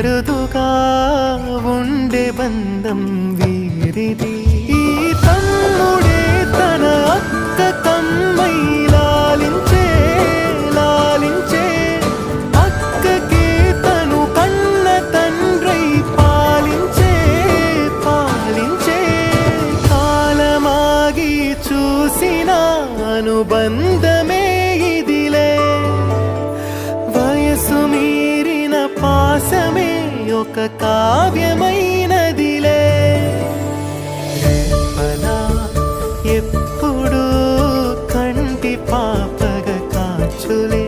అరుదుగా ఉండే బంధం వీరిది. ఈ తమ్ముడే తన అక్క కమ్మై లాలించే లాలించే, అక్కకే తను కన్న తండ్రై పాలించే పాలించే. కాలమాగి చూసిన అనుబంధమే ఇదిలే, వయసు మీరిన పాసమే ఒక కావ్యమైనదిలే. రేపలా ఎప్పుడు కంటి పాపగ కాచులే.